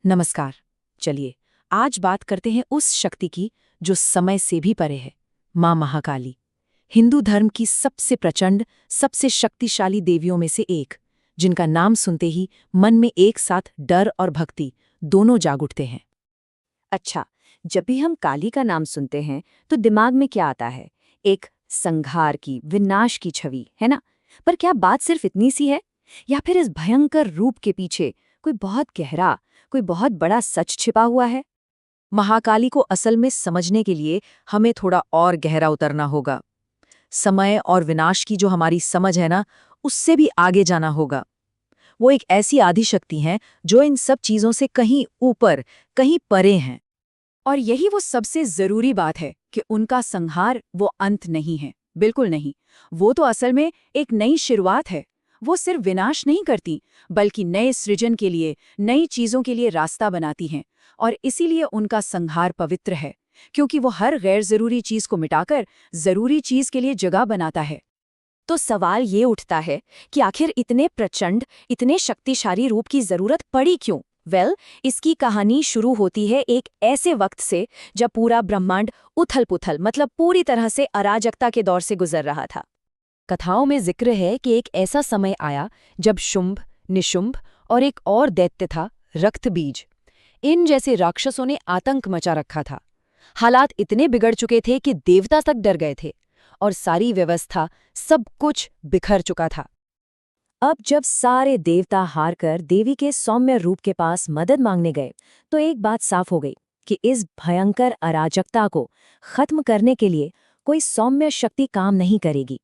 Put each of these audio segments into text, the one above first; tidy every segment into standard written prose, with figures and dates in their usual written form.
नमस्कार। चलिए आज बात करते हैं उस शक्ति की जो समय से भी परे है, माँ महाकाली। हिंदू धर्म की सबसे प्रचंड, सबसे शक्तिशाली देवियों में से एक, जिनका नाम सुनते ही मन में एक साथ डर और भक्ति दोनों जाग उठते हैं। अच्छा, जब भी हम काली का नाम सुनते हैं तो दिमाग में क्या आता है? एक संहार की, विनाश की छवि, है ना? पर क्या बात सिर्फ इतनी सी है? या फिर इस भयंकर रूप के पीछे कोई बहुत गहरा, कोई बहुत बड़ा सच छिपा हुआ है? महाकाली को असल में समझने के लिए हमें थोड़ा और गहरा उतरना होगा। समय और विनाश की जो हमारी समझ है ना, उससे भी आगे जाना होगा। वो एक ऐसी आदि शक्ति हैं जो इन सब चीजों से कहीं ऊपर, कहीं परे हैं। और यही वो सबसे जरूरी बात है कि उनका संहार वो अंत नहीं है, बिल्कुल नहीं। वो तो असल में एक नई शुरुआत है। वो सिर्फ विनाश नहीं करती, बल्कि नए सृजन के लिए, नई चीजों के लिए रास्ता बनाती हैं। और इसीलिए उनका संहार पवित्र है, क्योंकि वो हर गैर जरूरी चीज को मिटाकर जरूरी चीज के लिए जगह बनाता है। तो सवाल ये उठता है कि आखिर इतने प्रचंड, इतने शक्तिशाली रूप की जरूरत पड़ी क्यों? इसकी कहानी शुरू होती है एक ऐसे वक्त से जब पूरा ब्रह्मांड उथल-पुथल, मतलब पूरी तरह से अराजकता के दौर से गुजर रहा था। कथाओं में जिक्र है कि एक ऐसा समय आया जब शुंभ, निशुंभ और एक और दैत्य था, रक्तबीज। इन जैसे राक्षसों ने आतंक मचा रखा था। हालात इतने बिगड़ चुके थे कि देवता तक डर गए थे और सारी व्यवस्था, सब कुछ बिखर चुका था। अब जब सारे देवता हारकर देवी के सौम्य रूप के पास मदद मांगने गए, तो एक बात साफ हो गई कि इस भयंकर अराजकता को खत्म करने के लिए कोई सौम्य शक्ति काम नहीं करेगी।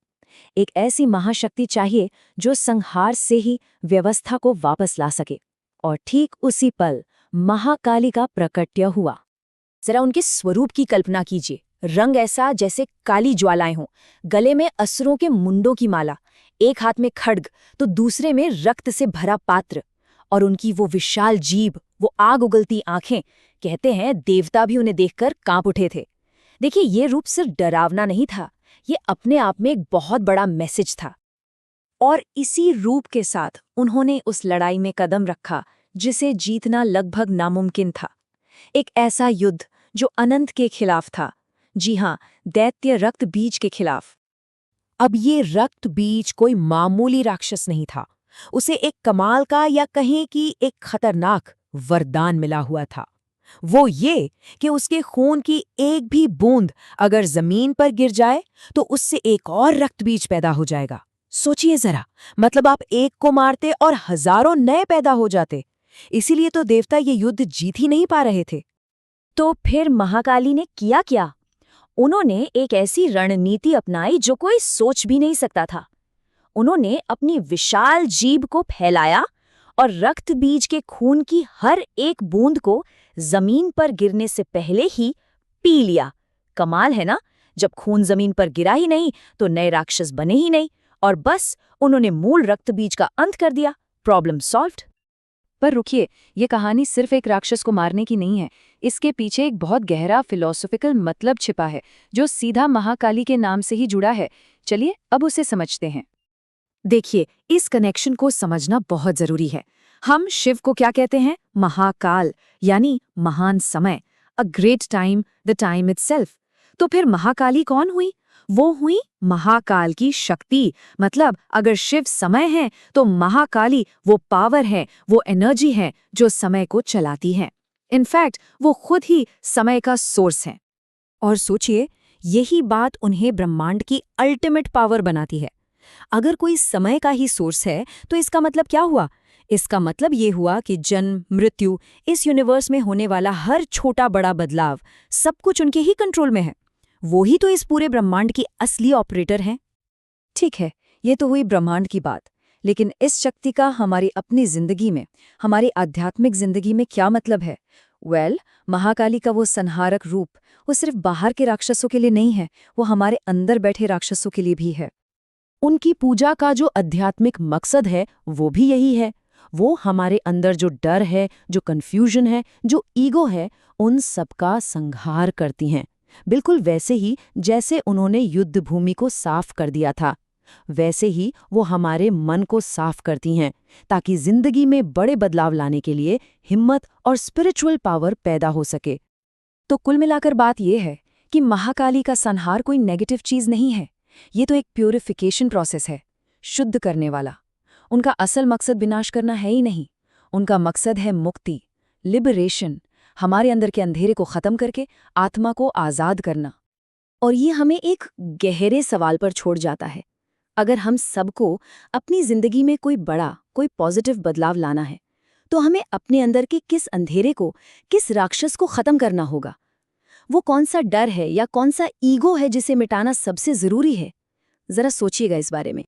एक ऐसी महाशक्ति चाहिए जो संहार से ही व्यवस्था को वापस ला सके। और ठीक उसी पल महाकाली का प्रकट्य हुआ। जरा उनके स्वरूप की कल्पना कीजिए। रंग ऐसा जैसे काली ज्वालाएं हों, गले में असुरों के मुंडों की माला, एक हाथ में खड्ग तो दूसरे में रक्त से भरा पात्र, और उनकी वो विशाल जीभ, वो आग उगलती आंखें। कहते हैं देवता भी उन्हें देखकर कांप उठे थे। देखिए, ये रूप सिर्फ डरावना नहीं था, ये अपने आप में एक बहुत बड़ा मैसेज था। और इसी रूप के साथ उन्होंने उस लड़ाई में कदम रखा जिसे जीतना लगभग नामुमकिन था। एक ऐसा युद्ध जो अनंत के खिलाफ था। जी हाँ, दैत्य रक्त बीज के खिलाफ। अब ये रक्त बीज कोई मामूली राक्षस नहीं था। उसे एक कमाल का, या कहें कि एक खतरनाक वरदान मिला हुआ था। वो ये कि उसके खून की एक भी बूंद अगर जमीन पर गिर जाए तो उससे एक और रक्त बीज पैदा हो जाएगा। सोचिए जरा, मतलब आप एक को मारते और हजारों नए पैदा हो जाते। इसीलिए तो देवता ये युद्ध जीत ही नहीं पा रहे थे। तो फिर महाकाली ने किया क्या? उन्होंने एक ऐसी रणनीति अपनाई जो कोई सोच भी नहीं सकता था। उन्होंने अपनी विशाल जीभ को फैलाया और रक्त बीज के खून की हर एक बूंद को जमीन पर गिरने से पहले ही पी लिया। कमाल है ना? जब खून जमीन पर गिरा ही नहीं तो नए राक्षस बने ही नहीं, और बस उन्होंने मूल रक्त बीज का अंत कर दिया। Problem solved. पर रुकिए, ये कहानी सिर्फ एक राक्षस को मारने की नहीं है। इसके पीछे एक बहुत गहरा फिलॉसफिकल मतलब छिपा है जो सीधा महाकाली के नाम से ही जुड़ा है। चलिए अब उसे समझते हैं। देखिए, इस कनेक्शन को समझना बहुत जरूरी है। हम शिव को क्या कहते हैं? महाकाल, यानी महान समय, a great time, the time itself. तो फिर महाकाली कौन हुई? वो हुई महाकाल की शक्ति। मतलब अगर शिव समय है तो महाकाली वो पावर है, वो एनर्जी है जो समय को चलाती है। इनफैक्ट वो खुद ही समय का सोर्स है। और सोचिए, यही बात उन्हें ब्रह्मांड की अल्टीमेट पावर बनाती है। अगर कोई समय का ही सोर्स है तो इसका मतलब क्या हुआ? इसका मतलब ये हुआ कि जन्म, मृत्यु, इस यूनिवर्स में होने वाला हर छोटा बड़ा बदलाव, सब कुछ उनके ही कंट्रोल में है। वो ही तो इस पूरे ब्रह्मांड की असली ऑपरेटर हैं। ठीक है, ये तो हुई ब्रह्मांड की बात, लेकिन इस शक्ति का हमारी अपनी जिंदगी में, हमारी आध्यात्मिक जिंदगी में क्या मतलब है? महाकाली का वो संहारक रूप, वो सिर्फ बाहर के राक्षसों के लिए नहीं है, वो हमारे अंदर बैठे राक्षसों के लिए भी है। उनकी पूजा का जो आध्यात्मिक मकसद है वो भी यही है। वो हमारे अंदर जो डर है, जो कंफ्यूजन है, जो ईगो है, उन सबका संहार करती हैं। बिल्कुल वैसे ही जैसे उन्होंने युद्ध भूमि को साफ कर दिया था। वैसे ही वो हमारे मन को साफ करती हैं, ताकि जिंदगी में बड़े बदलाव लाने के लिए हिम्मत और स्पिरिचुअल पावर पैदा हो सके। तो कुल मिलाकर बात यह है कि महाकाली का संहार कोई नेगेटिव चीज नहीं है। ये तो एक प्यूरिफिकेशन प्रोसेस है, शुद्ध करने वाला। उनका असल मकसद विनाश करना है ही नहीं, उनका मकसद है मुक्ति, लिबरेशन, हमारे अंदर के अंधेरे को खत्म करके आत्मा को आज़ाद करना। और ये हमें एक गहरे सवाल पर छोड़ जाता है। अगर हम सबको अपनी जिंदगी में कोई बड़ा, कोई पॉजिटिव बदलाव लाना है, तो हमें अपने अंदर के किस अंधेरे को, किस राक्षस को खत्म करना होगा? वो कौन सा डर है या कौन सा ईगो है जिसे मिटाना सबसे जरूरी है? जरा सोचिएगा इस बारे में।